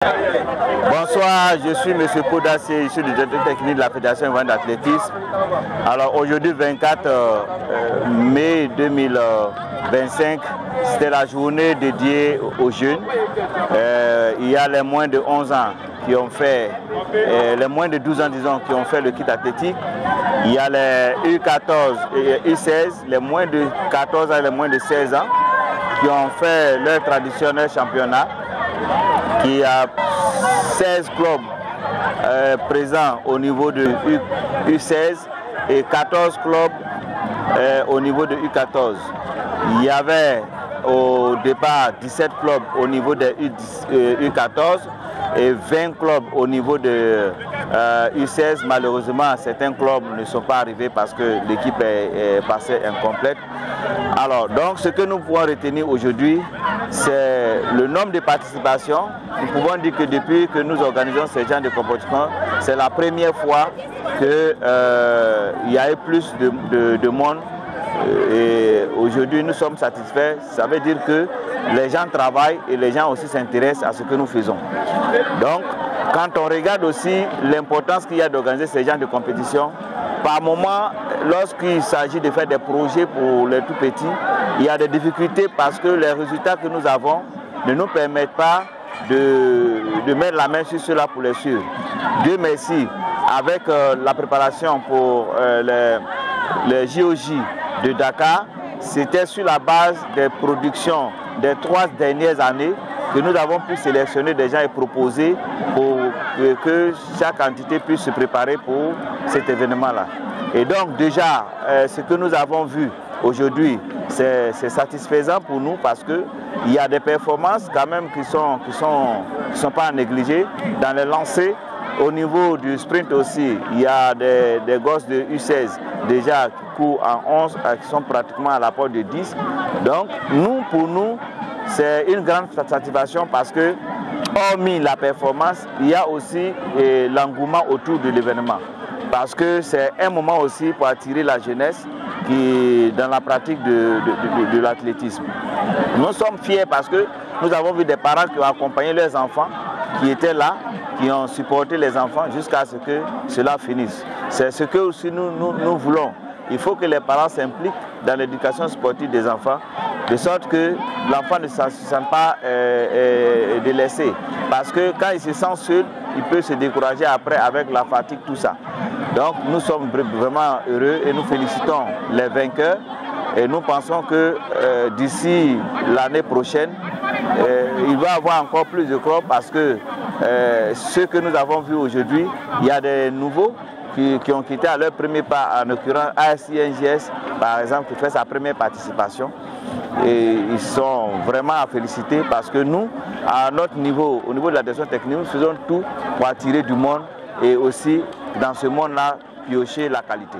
Bonsoir, je suis M. Podassé, je suis le directeur technique de la Fédération ivoirienne d'athlétisme. Alors aujourd'hui 24 mai 2025, c'était la journée dédiée aux jeunes. Il y a les moins de 11 ans qui ont fait, les moins de 12 ans disons, qui ont fait le kit athlétique. Il y a les U14 et U16, les moins de 14 ans et les moins de 16 ans qui ont fait leur traditionnel championnat. Qui a 16 clubs présents au niveau de U16 et 14 clubs au niveau de U14. Il y avait au départ 17 clubs au niveau de U14 et 20 clubs au niveau de U16. Malheureusement, certains clubs ne sont pas arrivés parce que l'équipe est passée incomplète. Alors, donc, ce que nous pouvons retenir aujourd'hui, c'est le nombre de participations. Nous pouvons dire que depuis que nous organisons ce genre de compétition, c'est la première fois qu'il y a eu plus de monde. Et aujourd'hui, nous sommes satisfaits. Ça veut dire que les gens travaillent et les gens aussi s'intéressent à ce que nous faisons. Donc, quand on regarde aussi l'importance qu'il y a d'organiser ce genre de compétition, par moment, lorsqu'il s'agit de faire des projets pour les tout petits, il y a des difficultés parce que les résultats que nous avons ne nous permettent pas de mettre la main sur cela pour les suivre. Dieu merci, avec la préparation pour les JOJ de Dakar, c'était sur la base des productions des 3 dernières années que nous avons pu sélectionner des gens et proposer pour que chaque entité puisse se préparer pour cet événement-là. Et donc déjà, ce que nous avons vu aujourd'hui, c'est satisfaisant pour nous parce qu'il y a des performances quand même qui sont pas à négliger. Dans les lancers, au niveau du sprint aussi, il y a des gosses de U16 déjà qui courent en 11, qui sont pratiquement à la porte de 10. Donc pour nous, c'est une grande satisfaction parce que, hormis la performance, il y a aussi l'engouement autour de l'événement. Parce que c'est un moment aussi pour attirer la jeunesse qui dans la pratique de l'athlétisme. Nous sommes fiers parce que nous avons vu des parents qui ont accompagné leurs enfants, qui étaient là, qui ont supporté les enfants jusqu'à ce que cela finisse. C'est ce que aussi nous voulons. Il faut que les parents s'impliquent dans l'éducation sportive des enfants, de sorte que l'enfant ne se sente pas délaissé. Parce que quand il se sent seul, il peut se décourager après avec la fatigue, tout ça. Donc nous sommes vraiment heureux et nous félicitons les vainqueurs. Et nous pensons que d'ici l'année prochaine, il va y avoir encore plus de clubs parce que ce que nous avons vu aujourd'hui, il y a des nouveaux qui ont quitté à leur premier pas, en l'occurrence ASI-NGS par exemple, qui fait sa première participation. Et ils sont vraiment à féliciter parce que nous, à notre niveau, au niveau de la direction technique, nous faisons tout pour attirer du monde et aussi dans ce monde-là piocher la qualité.